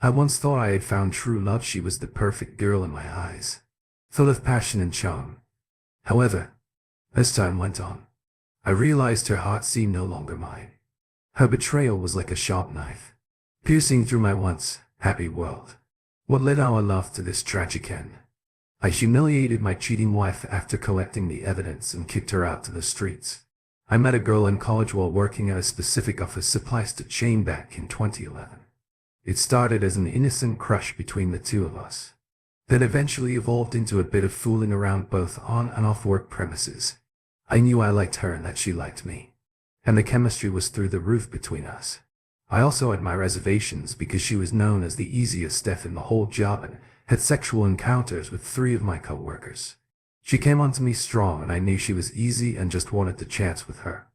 I once thought I had found true love. She was the perfect girl in my eyes, full of passion and charm. However, as time went on, I realized her heart seemed no longer mine. Her betrayal was like a sharp knife, piercing through my once happy world. What led our love to this tragic end? I humiliated my cheating wife after collecting the evidence and kicked her out to the streets. I met a girl in college while working at a specific office supply chain back in 2011. It started as an innocent crush between the two of us, that eventually evolved into a bit of fooling around both on and off work premises. I knew I liked her and that she liked me, and the chemistry was through the roof between us. I also had my reservations because she was known as the easiest Steph in the whole job and had sexual encounters with 3 of my co-workers. She came onto me strong and I knew she was easy and just wanted to chance with her.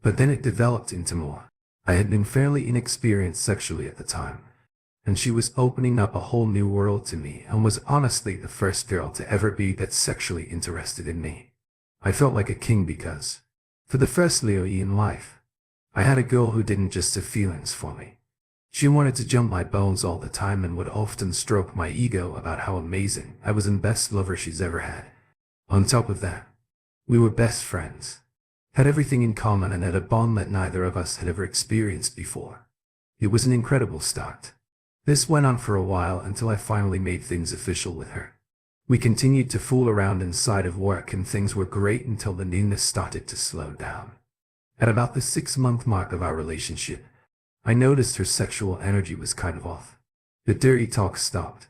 But then it developed into more. I had been fairly inexperienced sexually at the time, and she was opening up a whole new world to me and was honestly the first girl to ever be that sexually interested in me. I felt like a king because, for the first Leo in life, I had a girl who didn't just have feelings for me. She wanted to jump my bones all the time and would often stroke my ego about how amazing I was and best lover she's ever had. On top of that, we were best friends, had everything in common and had a bond that neither of us had ever experienced before. It was an incredible start. This went on for a while until I finally made things official with her. We continued to fool around inside of work and things were great until the newness started to slow down. At about the 6-month mark of our relationship, I noticed her sexual energy was kind of off. The dirty talk stopped.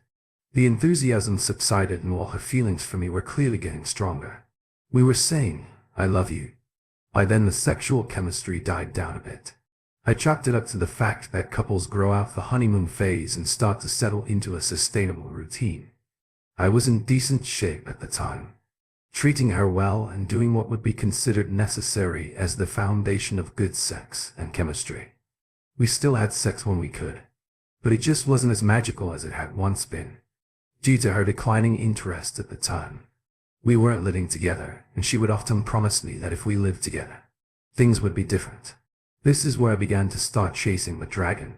The enthusiasm subsided and while her feelings for me were clearly getting stronger, we were saying, "I love you." By then the sexual chemistry died down a bit. I chalked it up to the fact that couples grow out the honeymoon phase and start to settle into a sustainable routine. I was in decent shape at the time, treating her well and doing what would be considered necessary as the foundation of good sex and chemistry. We still had sex when we could, but it just wasn't as magical as it had once been. Due to her declining interest at the time, we weren't living together, and she would often promise me that if we lived together, things would be different. This is where I began to start chasing the dragon,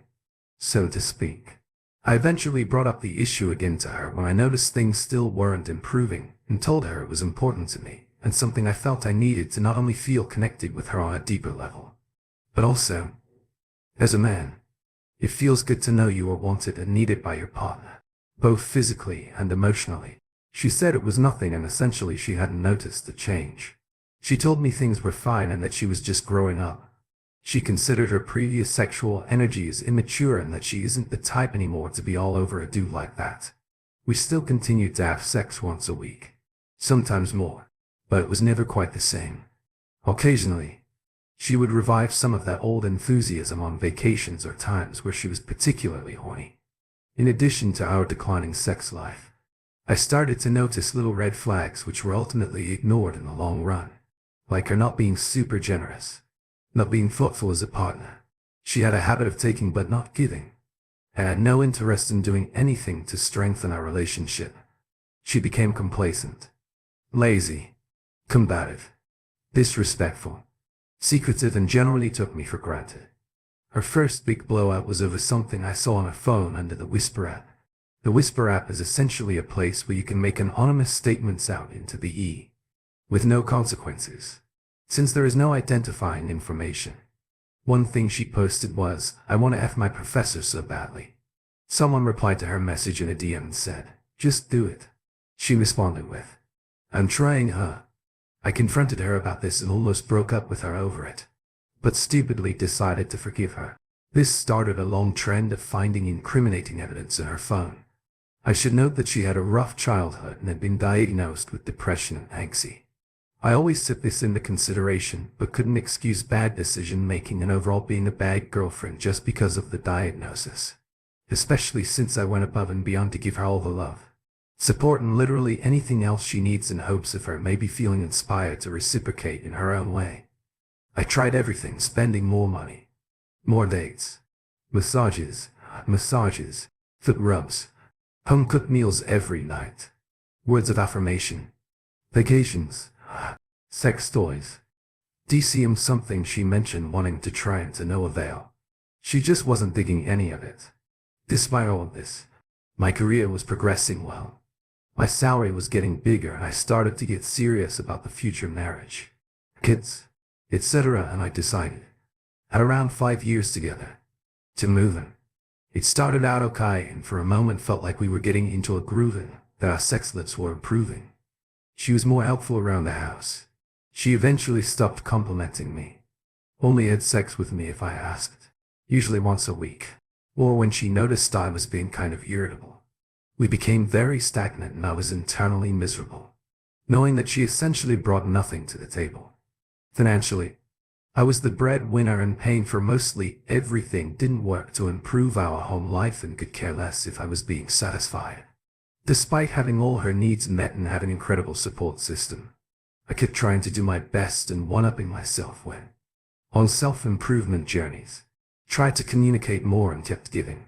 so to speak. I eventually brought up the issue again to her when I noticed things still weren't improving and told her it was important to me and something I felt I needed to not only feel connected with her on a deeper level, but also, as a man, it feels good to know you are wanted and needed by your partner, both physically and emotionally. She said it was nothing and essentially she hadn't noticed the change. She told me things were fine and that she was just growing up. She considered her previous sexual energy as immature and that she isn't the type anymore to be all over a dude like that. We still continued to have sex once a week, sometimes more, but it was never quite the same. Occasionally, she would revive some of that old enthusiasm on vacations or times where she was particularly horny. In addition to our declining sex life, I started to notice little red flags which were ultimately ignored in the long run, like her not being super generous, not being thoughtful as a partner. She had a habit of taking but not giving, and had no interest in doing anything to strengthen our relationship. She became complacent, lazy, combative, disrespectful, secretive, and generally took me for granted. Her first big blowout was over something I saw on her phone under the Whisper app. The Whisper app is essentially a place where you can make anonymous statements out into the with no consequences, since there is no identifying information. One thing she posted was, "I want to F my professor so badly." Someone replied to her message in a DM and said, "Just do it." She responded with, "I'm trying, huh?" I confronted her about this and almost broke up with her over it, but stupidly decided to forgive her. This started a long trend of finding incriminating evidence in her phone. I should note that she had a rough childhood and had been diagnosed with depression and anxiety. I always took this into consideration, but couldn't excuse bad decision-making and overall being a bad girlfriend just because of the diagnosis, especially since I went above and beyond to give her all the love, support, and literally anything else she needs in hopes of her maybe feeling inspired to reciprocate in her own way. I tried everything, spending more money, more dates, massages, foot rubs, home-cooked meals every night, words of affirmation, vacations, sex toys, DCM, something she mentioned wanting to try and to no avail. She just wasn't digging any of it. Despite all of this, my career was progressing well. My salary was getting bigger and I started to get serious about the future marriage, kids, etc. And I decided, at around 5 years together, to move in. It started out okay and for a moment felt like we were getting into a groove and that our sex lives were improving. She was more helpful around the house. She eventually stopped complimenting me. Only had sex with me if I asked, usually once a week, or when she noticed I was being kind of irritable. We became very stagnant and I was internally miserable, knowing that she essentially brought nothing to the table. Financially, I was the breadwinner and paying for mostly everything didn't work to improve our home life and could care less if I was being satisfied. Despite having all her needs met and having an incredible support system, I kept trying to do my best and one-upping myself when, on self-improvement journeys, tried to communicate more and kept giving.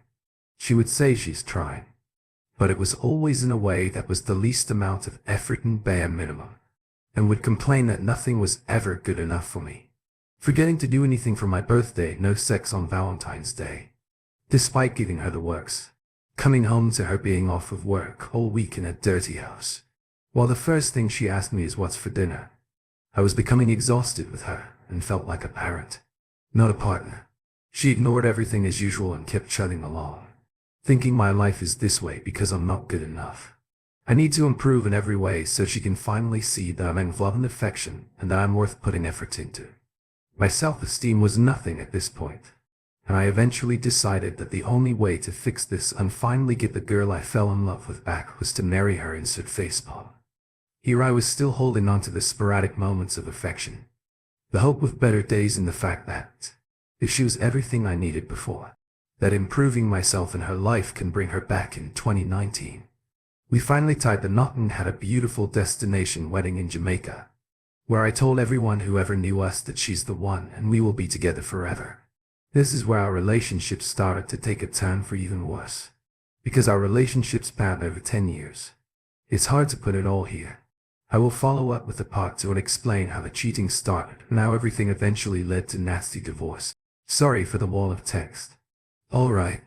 She would say she's trying, but it was always in a way that was the least amount of effort and bare minimum, and would complain that nothing was ever good enough for me. Forgetting to do anything for my birthday, no sex on Valentine's Day. Despite giving her the works, coming home to her being off of work all week in a dirty house, while the first thing she asked me is what's for dinner. I was becoming exhausted with her and felt like a parent, not a partner. She ignored everything as usual and kept chugging along, thinking my life is this way because I'm not good enough. I need to improve in every way so she can finally see that I'm in love and affection and that I'm worth putting effort into. My self-esteem was nothing at this point, and I eventually decided that the only way to fix this and finally get the girl I fell in love with back was to marry her. Insert facepalm. Here I was still holding on to the sporadic moments of affection, the hope of better days and the fact that, if she was everything I needed before, that improving myself in her life can bring her back in 2019. We finally tied the knot and had a beautiful destination wedding in Jamaica, where I told everyone who ever knew us that she's the one and we will be together forever. This is where our relationship started to take a turn for even worse, because our relationship spanned over 10 years. It's hard to put it all here. I will follow up with a part 2 and explain how the cheating started and how everything eventually led to nasty divorce. Sorry for the wall of text. Alright.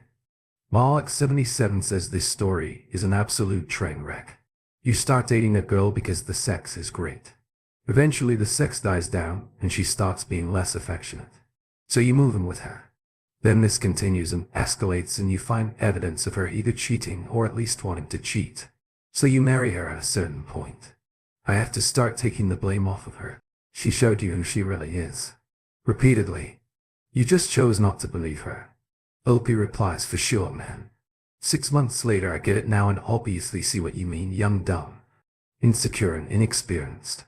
Malik77 says this story is an absolute train wreck. You start dating a girl because the sex is great. Eventually the sex dies down and she starts being less affectionate. So you move in with her. Then this continues and escalates and you find evidence of her either cheating or at least wanting to cheat. So you marry her at a certain point. I have to start taking the blame off of her. She showed you who she really is. Repeatedly. You just chose not to believe her. OP replies, for sure, man. 6 months later I get it now and obviously see what you mean, young, dumb, insecure and inexperienced.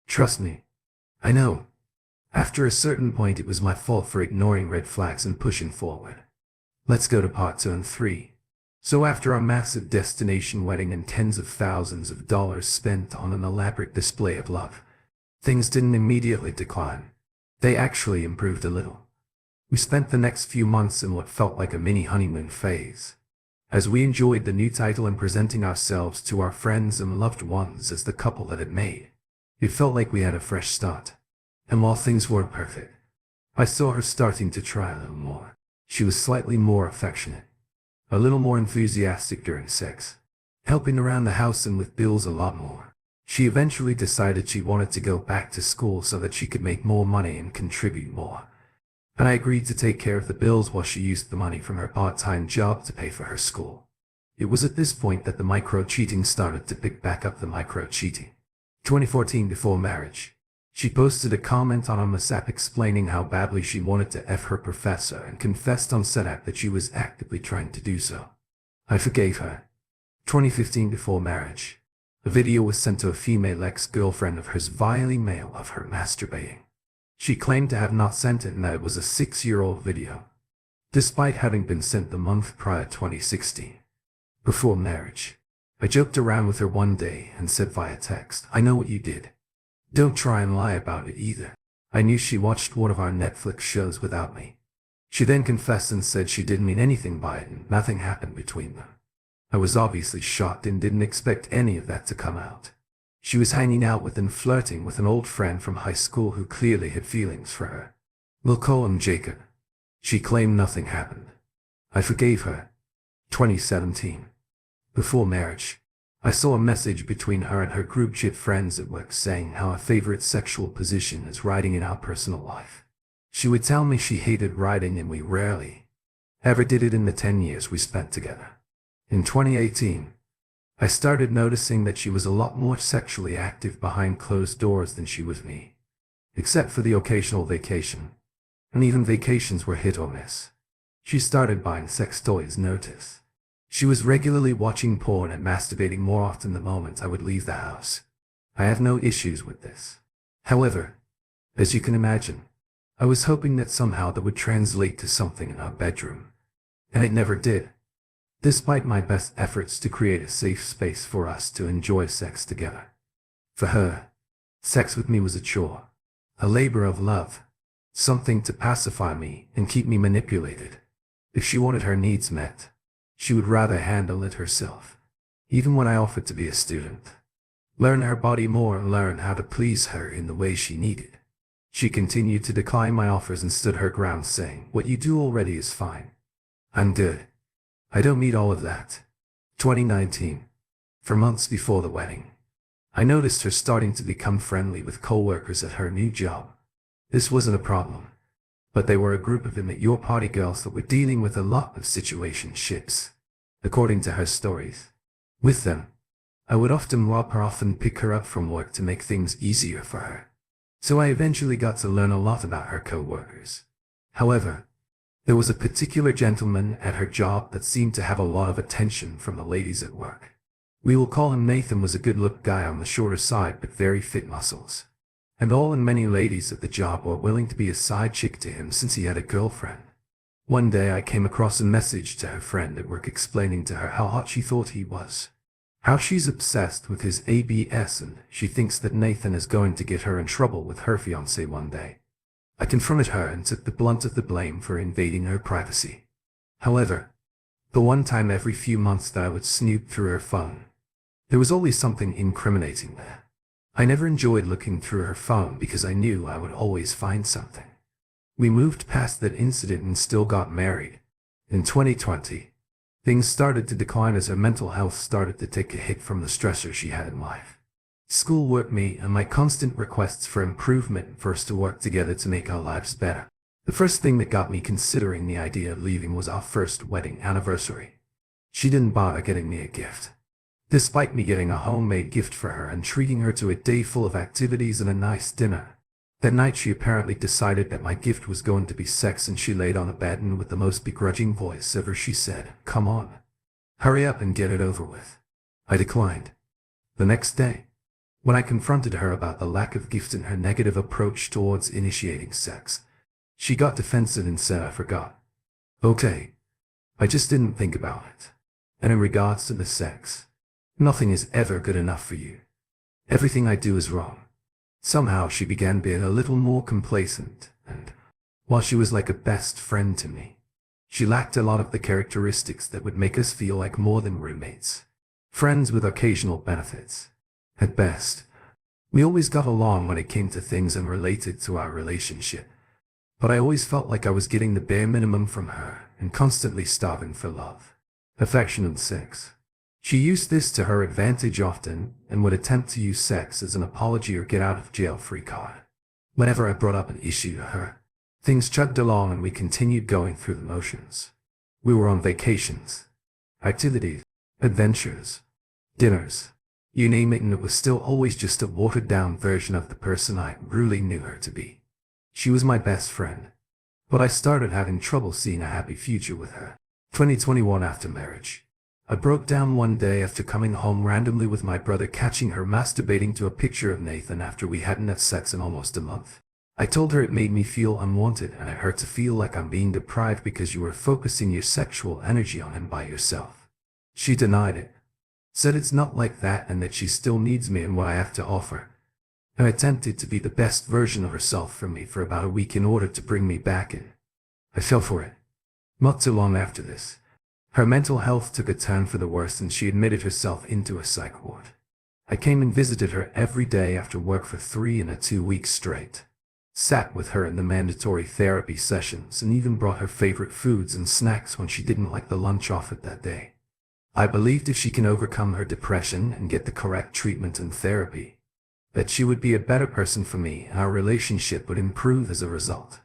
Trust me. I know. After a certain point it was my fault for ignoring red flags and pushing forward. Let's go to part 2 and 3. So after our massive destination wedding and tens of thousands of dollars spent on an elaborate display of love, things didn't immediately decline. They actually improved a little. We spent the next few months in what felt like a mini honeymoon phase, as we enjoyed the new title and presenting ourselves to our friends and loved ones as the couple that it made. It felt like we had a fresh start. And while things weren't perfect, I saw her starting to try a little more. She was slightly more affectionate, a little more enthusiastic during sex, helping around the house and with bills a lot more. She eventually decided she wanted to go back to school so that she could make more money and contribute more. And I agreed to take care of the bills while she used the money from her part-time job to pay for her school. It was at this point that the micro-cheating started to pick back up. The micro-cheating. 2014, before marriage. She posted a comment on a WhatsApp explaining how badly she wanted to F her professor and confessed on set that she was actively trying to do so. I forgave her. 2015, before marriage. A video was sent to a female ex-girlfriend of hers via email of her masturbating. She claimed to have not sent it and that it was a 6-year-old video, despite having been sent the month prior, 2016. Before marriage. I joked around with her one day and said via text, I know what you did. Don't try and lie about it either. I knew she watched one of our Netflix shows without me. She then confessed and said she didn't mean anything by it and nothing happened between them. I was obviously shocked and didn't expect any of that to come out. She was hanging out with and flirting with an old friend from high school who clearly had feelings for her. We'll call him Jacob. She claimed nothing happened. I forgave her. 2017. Before marriage, I saw a message between her and her group chat friends at work saying how her favorite sexual position is writing in our personal life. She would tell me she hated writing and we rarely ever did it in the 10 years we spent together. In 2018, I started noticing that she was a lot more sexually active behind closed doors than she was me, except for the occasional vacation. And even vacations were hit or miss. She started buying sex toys, notice. She was regularly watching porn and masturbating more often the moment I would leave the house. I have no issues with this. However, as you can imagine, I was hoping that somehow that would translate to something in our bedroom. And it never did. Despite my best efforts to create a safe space for us to enjoy sex together. For her, sex with me was a chore, a labor of love, something to pacify me and keep me manipulated. If she wanted her needs met, she would rather handle it herself. Even when I offered to be a student, learn her body more and learn how to please her in the way she needed, she continued to decline my offers and stood her ground, saying, "What you do already is fine. I'm good. I don't need all of that." 2019. For months before the wedding, I noticed her starting to become friendly with co-workers at her new job. This wasn't a problem, but they were a group of your party girls that were dealing with a lot of situationships, according to her stories. With them, I would often rob her off and pick her up from work to make things easier for her. So I eventually got to learn a lot about her co-workers. However, there was a particular gentleman at her job that seemed to have a lot of attention from the ladies at work. We will call him Nathan. Was a good-looked guy on the shorter side but very fit muscles. And all and many ladies at the job were willing to be a side chick to him since he had a girlfriend. One day I came across a message to her friend at work explaining to her how hot she thought he was. How she's obsessed with his ABS and she thinks that Nathan is going to get her in trouble with her fiancé one day. I confronted her and took the brunt of the blame for invading her privacy. However, the one time every few months that I would snoop through her phone, there was always something incriminating there. I never enjoyed looking through her phone because I knew I would always find something. We moved past that incident and still got married. In 2020, things started to decline as her mental health started to take a hit from the stressor she had in life. School, work, me, and my constant requests for improvement for us to work together to make our lives better. The first thing that got me considering the idea of leaving was our first wedding anniversary. She didn't bother getting me a gift, despite me getting a homemade gift for her and treating her to a day full of activities and a nice dinner. That night she apparently decided that my gift was going to be sex and she laid on a bed and with the most begrudging voice ever she said, "Come on. Hurry up and get it over with." I declined. The next day, when I confronted her about the lack of gift and her negative approach towards initiating sex, she got defensive and said I forgot. Okay, I just didn't think about it. And in regards to the sex, nothing is ever good enough for you. Everything I do is wrong. Somehow she began being a little more complacent, and while she was like a best friend to me, she lacked a lot of the characteristics that would make us feel like more than roommates. Friends with occasional benefits. At best, we always got along when it came to things unrelated to our relationship. But I always felt like I was getting the bare minimum from her and constantly starving for love, affection, and sex. She used this to her advantage often and would attempt to use sex as an apology or get out of jail free card. Whenever I brought up an issue to her, things chugged along and we continued going through the motions. We were on vacations, activities, adventures, dinners, you name it, and it was still always just a watered down version of the person I really knew her to be. She was my best friend, but I started having trouble seeing a happy future with her. 2021. After marriage, I broke down one day after coming home randomly with my brother catching her masturbating to a picture of Nathan after we hadn't had sex in almost a month. I told her it made me feel unwanted and it hurt to feel like I'm being deprived because you were focusing your sexual energy on him by yourself. She denied it, said it's not like that and that she still needs me and what I have to offer, and attempted to be the best version of herself for me for about a week in order to bring me back in. I fell for it. Not too long after this, her mental health took a turn for the worse and she admitted herself into a psych ward. I came and visited her every day after work for 3 and 2 weeks straight. sat with her in the mandatory therapy sessions, and even brought her favorite foods and snacks when she didn't like the lunch offered that day. I believed if she can overcome her depression and get the correct treatment and therapy, that she would be a better person for me and our relationship would improve as a result.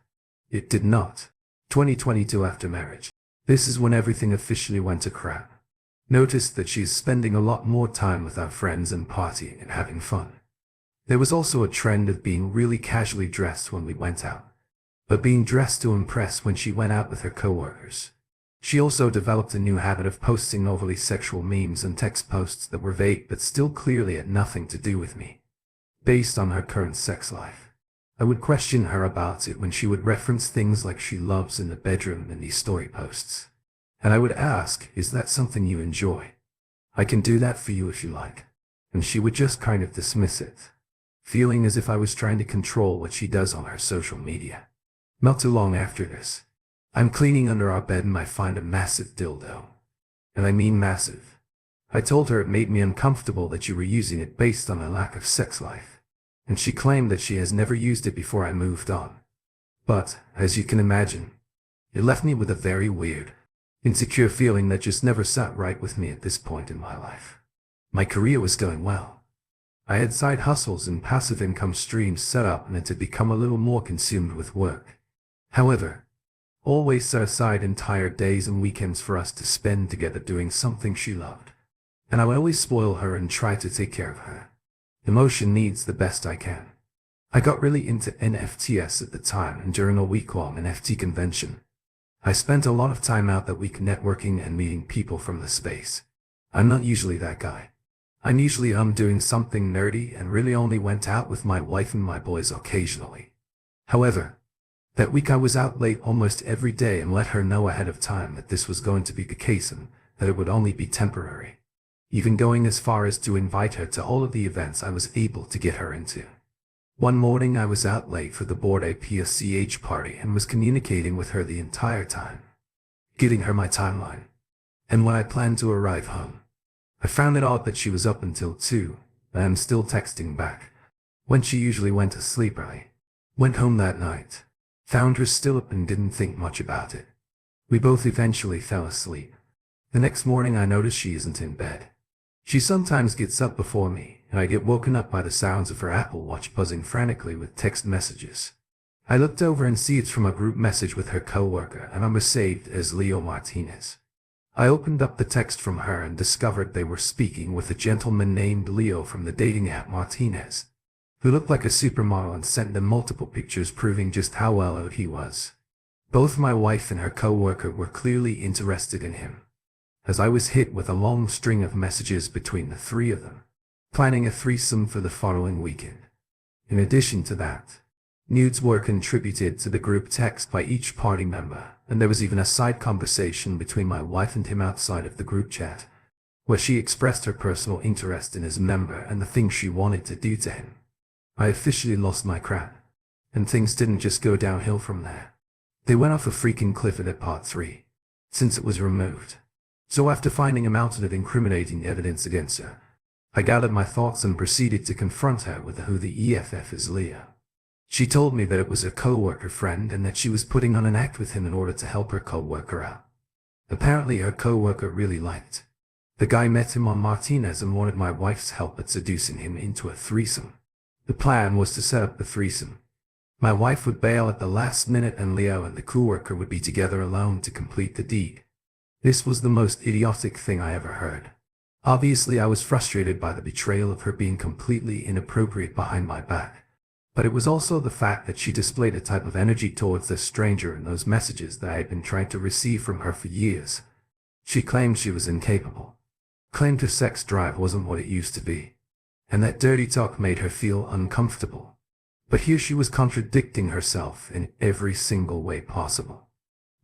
It did not. 2022 after marriage. This is when everything officially went to crap. Noticed that she's spending a lot more time with our friends and partying and having fun. There was also a trend of being really casually dressed when we went out, but being dressed to impress when she went out with her coworkers. She also developed a new habit of posting overly sexual memes and text posts that were vague but still clearly had nothing to do with me. Based on her current sex life, I would question her about it when she would reference things like she loves in the bedroom in these story posts. And I would ask, is that something you enjoy? I can do that for you if you like. And she would just kind of dismiss it, feeling as if I was trying to control what she does on her social media. Not too long after this, I'm cleaning under our bed and I find a massive dildo. And I mean massive. I told her it made me uncomfortable that you were using it based on a lack of sex life, and she claimed that she has never used it before I moved on. But, as you can imagine, it left me with a very weird, insecure feeling that just never sat right with me at this point in my life. My career was going well. I had side hustles and passive income streams set up and it had become a little more consumed with work. However, always set aside entire days and weekends for us to spend together doing something she loved. And I would always spoil her and try to take care of her emotion needs the best I can. I got really into NFTs at the time, and during a week-long NFT convention, I spent a lot of time out that week networking and meeting people from the space. I'm not usually that guy. I'm usually doing something nerdy and really only went out with my wife and my boys occasionally. However, that week I was out late almost every day and let her know ahead of time that this was going to be the case and that it would only be temporary, even going as far as to invite her to all of the events I was able to get her into. One morning I was out late for the Bored APSCH party and was communicating with her the entire time, giving her my timeline. And when I planned to arrive home, I found it odd that she was up until 2, and I'm still texting back, when she usually went to sleep early. Went home that night, found her still up and didn't think much about it. We both eventually fell asleep. The next morning I notice she isn't in bed. She sometimes gets up before me, and I get woken up by the sounds of her Apple Watch buzzing frantically with text messages. I looked over and see it's from a group message with her coworker, and I was saved as Leo Martinez. I opened up the text from her and discovered they were speaking with a gentleman named Leo from the dating app Martinez, who looked like a supermodel and sent them multiple pictures proving just how well out he was. Both my wife and her coworker were clearly interested in him, as I was hit with a long string of messages between the three of them, planning a threesome for the following weekend. In addition to that, nudes were contributed to the group text by each party member, and there was even a side conversation between my wife and him outside of the group chat, where she expressed her personal interest in his member and the things she wanted to do to him. I officially lost my crap, and things didn't just go downhill from there. They went off a freaking cliff at part 3, since it was removed. So after finding a mountain of incriminating evidence against her, I gathered my thoughts and proceeded to confront her with who the EFF is Leo. She told me that it was a co-worker friend and that she was putting on an act with him in order to help her co-worker out. Apparently her co-worker really liked the guy, met him on Martinez and wanted my wife's help at seducing him into a threesome. The plan was to set up the threesome. My wife would bail at the last minute and Leo and the co-worker would be together alone to complete the deed. This was the most idiotic thing I ever heard. Obviously I was frustrated by the betrayal of her being completely inappropriate behind my back, but it was also the fact that she displayed a type of energy towards this stranger in those messages that I had been trying to receive from her for years. She claimed she was incapable, claimed her sex drive wasn't what it used to be, and that dirty talk made her feel uncomfortable. But here she was contradicting herself in every single way possible.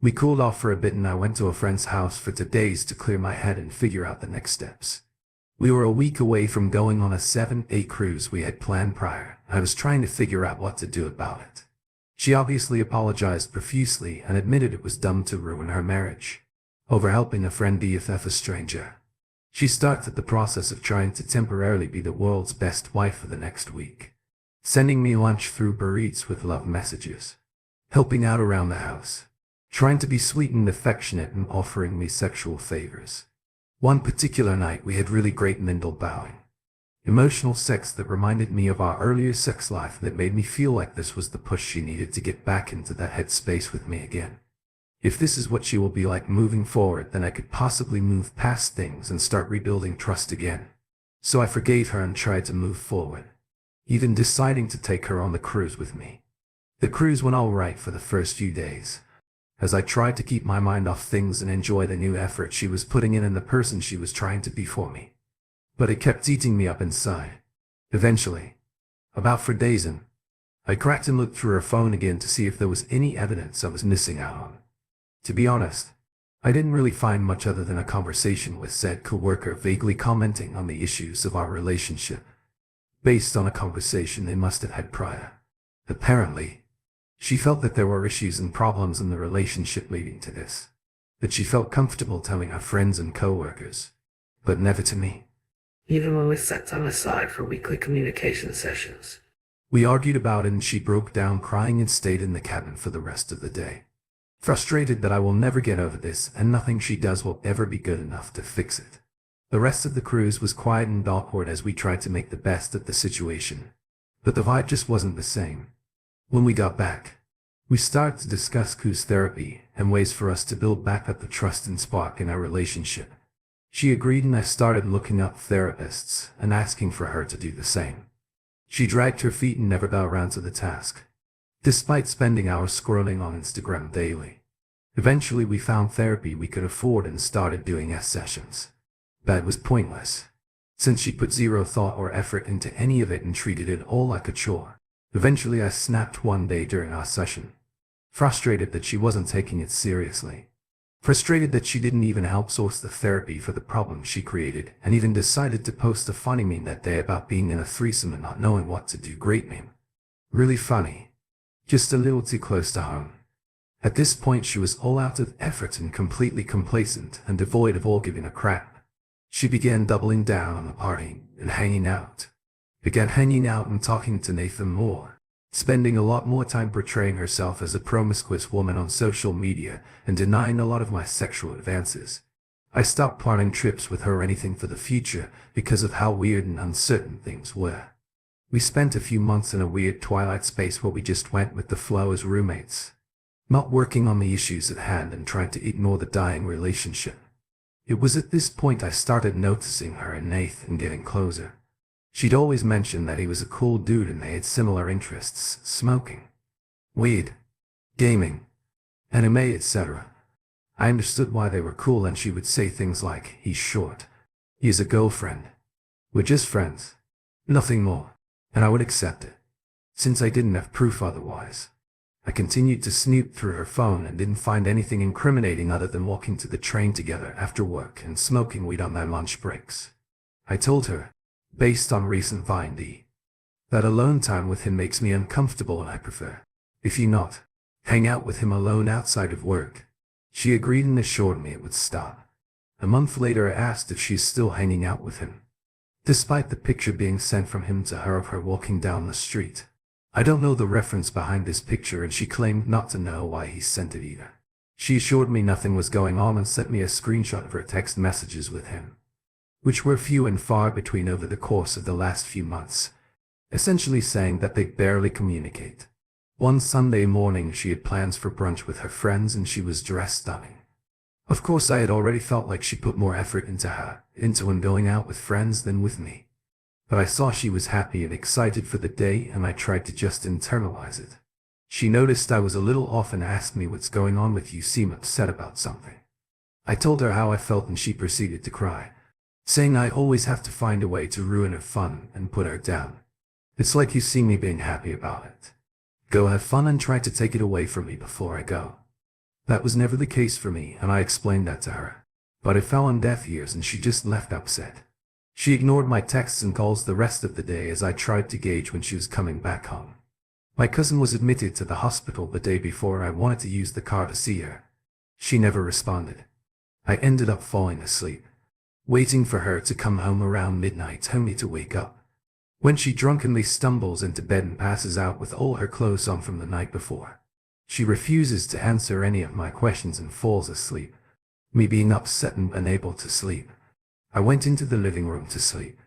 We cooled off for a bit and I went to a friend's house for 2 days to clear my head and figure out the next steps. We were a week away from going on a 7-day cruise we had planned prior. I was trying to figure out what to do about it. She obviously apologized profusely and admitted it was dumb to ruin her marriage over helping a friend BFF a stranger. She started the process of trying to temporarily be the world's best wife for the next week. sending me lunch through burritos with love messages, helping out around the house, trying to be sweet and affectionate, and offering me sexual favors. One particular night we had really great mental bowing. Emotional sex that reminded me of our earlier sex life, that made me feel like this was the push she needed to get back into that headspace with me again. If this is what she will be like moving forward, then I could possibly move past things and start rebuilding trust again. So I forgave her and tried to move forward, even deciding to take her on the cruise with me. The cruise went all right for the first few days, as I tried to keep my mind off things and enjoy the new effort she was putting in and the person she was trying to be for me. But it kept eating me up inside. Eventually, about 4 days in, I cracked and looked through her phone again to see if there was any evidence I was missing out on. To be honest, I didn't really find much other than a conversation with said coworker vaguely commenting on the issues of our relationship, based on a conversation they must have had prior. Apparently, she felt that there were issues and problems in the relationship leading to this, that she felt comfortable telling her friends and coworkers, but never to me. Even when we sat time aside for weekly communication sessions. We argued about it and she broke down crying and stayed in the cabin for the rest of the day, frustrated that I will never get over this and nothing she does will ever be good enough to fix it. The rest of the cruise was quiet and awkward as we tried to make the best of the situation, but the vibe just wasn't the same. When we got back, we started to discuss cruise therapy and ways for us to build back up the trust and spark in our relationship. She agreed and I started looking up therapists and asking for her to do the same. She dragged her feet and never got around to the task, despite spending hours scrolling on Instagram daily. Eventually we found therapy we could afford and started doing sessions. But it was pointless, since she put zero thought or effort into any of it and treated it all like a chore. Eventually I snapped one day during our session, frustrated that she wasn't taking it seriously. Frustrated that she didn't even help source the therapy for the problem she created, and even decided to post a funny meme that day about being in a threesome and not knowing what to do. Great meme. Really funny. Just a little too close to home. At this point she was all out of effort and completely complacent and devoid of all giving a crap. She began doubling down on the partying and hanging out. Began hanging out and talking to Nathan more, spending a lot more time portraying herself as a promiscuous woman on social media and denying a lot of my sexual advances. I stopped planning trips with her or anything for the future because of how weird and uncertain things were. We spent a few months in a weird twilight space where we just went with the flow as roommates, not working on the issues at hand and trying to ignore the dying relationship. It was at this point I started noticing her and Nathan getting closer. She'd always mentioned that he was a cool dude and they had similar interests: smoking, weed, gaming, anime, etc. I understood why they were cool, and she would say things like, "He's short, he has a girlfriend, we're just friends, nothing more," and I would accept it, since I didn't have proof otherwise. I continued to snoop through her phone and didn't find anything incriminating other than walking to the train together after work and smoking weed on their lunch breaks. I told her, based on recent finding, that alone time with him makes me uncomfortable and I prefer, if you not, hang out with him alone outside of work. She agreed and assured me it would stop. A month later I asked if she's still hanging out with him, despite the picture being sent from him to her of her walking down the street. I don't know the reference behind this picture and she claimed not to know why he sent it either. She assured me nothing was going on and sent me a screenshot of her text messages with him, which were few and far between over the course of the last few months, essentially saying that they barely communicate. One Sunday morning she had plans for brunch with her friends and she was dressed stunning. Of course I had already felt like she put more effort into and going out with friends than with me. But I saw she was happy and excited for the day and I tried to just internalize it. She noticed I was a little off and asked me, "What's going on with you? Seem upset about something." I told her how I felt and she proceeded to cry, saying I always have to find a way to ruin her fun and put her down. "It's like you see me being happy about it. Go have fun and try to take it away from me before I go." That was never the case for me and I explained that to her, but it fell on deaf ears and she just left upset. She ignored my texts and calls the rest of the day as I tried to gauge when she was coming back home. My cousin was admitted to the hospital the day before I wanted to use the car to see her. She never responded. I ended up falling asleep, waiting for her to come home around midnight only to wake up When she drunkenly stumbles into bed and passes out with all her clothes on from the night before. She refuses to answer any of my questions and falls asleep. Me being upset and unable to sleep, I went into the living room to sleep.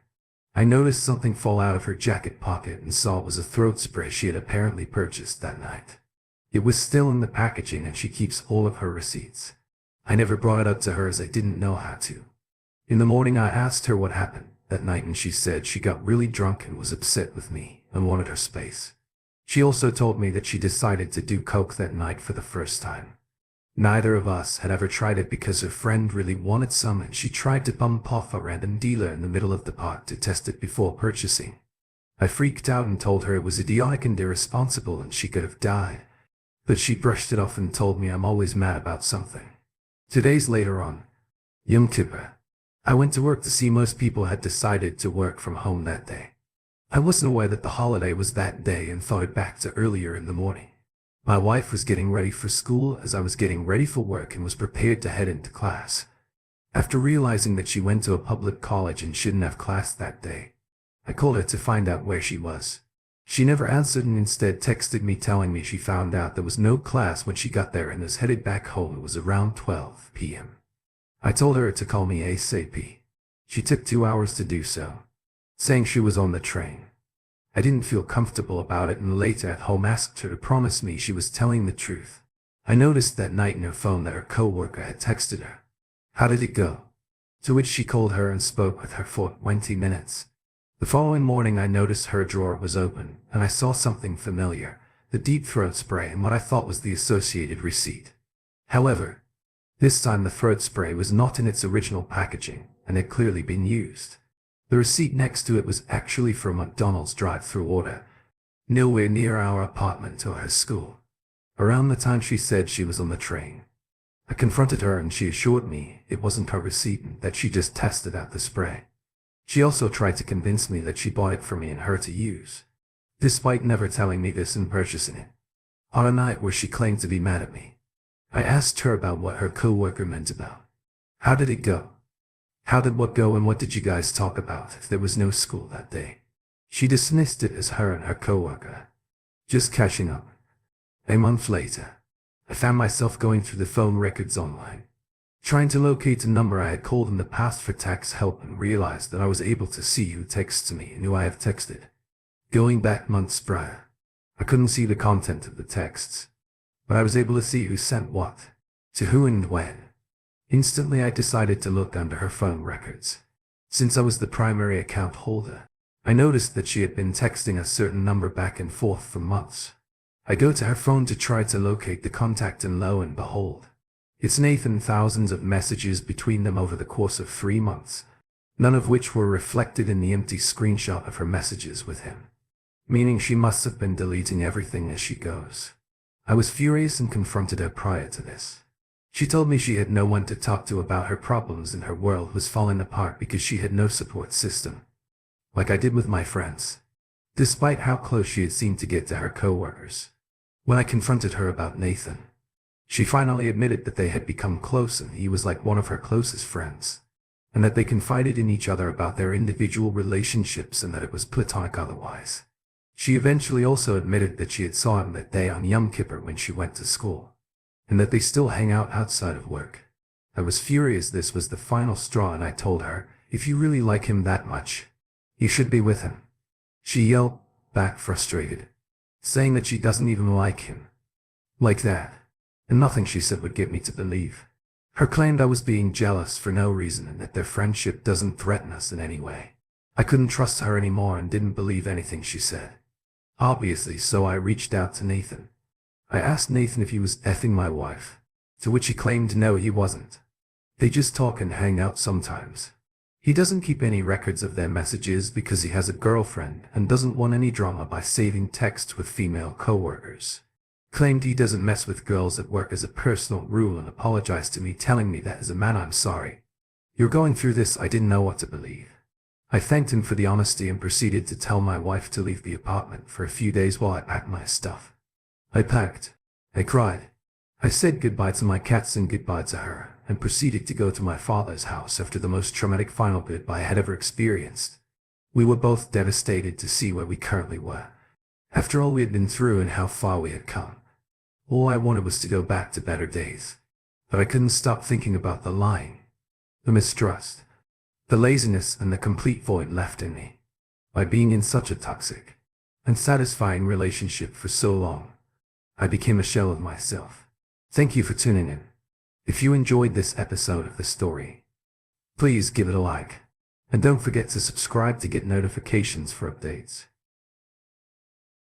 I noticed something fall out of her jacket pocket and saw it was a throat spray she had apparently purchased that night. It was still in the packaging and she keeps all of her receipts. I never brought it up to her as I didn't know how to. In the morning I asked her what happened that night and she said she got really drunk and was upset with me and wanted her space. She also told me that she decided to do coke that night for the first time. Neither of us had ever tried it because her friend really wanted some and she tried to bump off a random dealer in the middle of the pot to test it before purchasing. I freaked out and told her it was idiotic and irresponsible and she could have died. But she brushed it off and told me I'm always mad about something. 2 days later on Yom Kippur, I went to work to see most people had decided to work from home that day. I wasn't aware that the holiday was that day and thought it back to earlier in the morning. My wife was getting ready for school as I was getting ready for work and was prepared to head into class. After realizing that she went to a public college and shouldn't have class that day, I called her to find out where she was. She never answered and instead texted me telling me she found out there was no class when she got there and was headed back home. It was around 12 p.m. I told her to call me ASAP. She took 2 hours to do so, saying she was on the train. I didn't feel comfortable about it and later at home asked her to promise me she was telling the truth. I noticed that night in her phone that her coworker had texted her, "How did it go?" To which she called her and spoke with her for 20 minutes. The following morning I noticed her drawer was open and I saw something familiar, the deep throat spray and what I thought was the associated receipt. However, this time the throat spray was not in its original packaging and had clearly been used. The receipt next to it was actually for a McDonald's drive-thru order, nowhere near our apartment or her school. Around the time she said she was on the train, I confronted her and she assured me it wasn't her receipt and that she just tested out the spray. She also tried to convince me that she bought it for me and her to use, despite never telling me this and purchasing it. On a night where she claimed to be mad at me, I asked her about what her coworker meant about. How did it go? How did what go and what did you guys talk about if there was no school that day? She dismissed it as her and her coworker just catching up. A month later, I found myself going through the phone records online, trying to locate a number I had called in the past for tax help and realized that I was able to see who texts me and who I have texted. Going back months prior, I couldn't see the content of the texts, but I was able to see who sent what, to who and when. Instantly I decided to look under her phone records. Since I was the primary account holder, I noticed that she had been texting a certain number back and forth for months. I go to her phone to try to locate the contact and lo and behold, it's Nathan. Thousands of messages between them over the course of 3 months, none of which were reflected in the empty screenshot of her messages with him. Meaning she must have been deleting everything as she goes. I was furious and confronted her prior to this. She told me she had no one to talk to about her problems and her world was falling apart because she had no support system, like I did with my friends, despite how close she had seemed to get to her coworkers. When I confronted her about Nathan, she finally admitted that they had become close and he was like one of her closest friends, and that they confided in each other about their individual relationships and that it was platonic otherwise. She eventually also admitted that she had saw him that day on Yom Kippur when she went to school, and that they still hang out outside of work. I was furious this was the final straw and I told her, if you really like him that much, you should be with him. She yelled back frustrated, saying that she doesn't even like him. Like that. And nothing she said would get me to believe. Her claimed I was being jealous for no reason and that their friendship doesn't threaten us in any way. I couldn't trust her anymore and didn't believe anything she said. Obviously, so I reached out to Nathan. I asked Nathan if he was effing my wife, to which he claimed no he wasn't. They just talk and hang out sometimes. He doesn't keep any records of their messages because he has a girlfriend and doesn't want any drama by saving texts with female coworkers. Claimed he doesn't mess with girls at work as a personal rule and apologized to me telling me that as a man I'm sorry. You're going through this. I didn't know what to believe. I thanked him for the honesty and proceeded to tell my wife to leave the apartment for a few days while I packed my stuff. I packed. I cried. I said goodbye to my cats and goodbye to her, and proceeded to go to my father's house after the most traumatic final goodbye I had ever experienced. We were both devastated to see where we currently were. After all we had been through and how far we had come, all I wanted was to go back to better days. But I couldn't stop thinking about the lying, the mistrust, the laziness, and the complete void left in me by being in such a toxic, unsatisfying relationship for so long. I became a shell of myself. Thank you for tuning in. If you enjoyed this episode of the story, please give it a like. And don't forget to subscribe to get notifications for updates.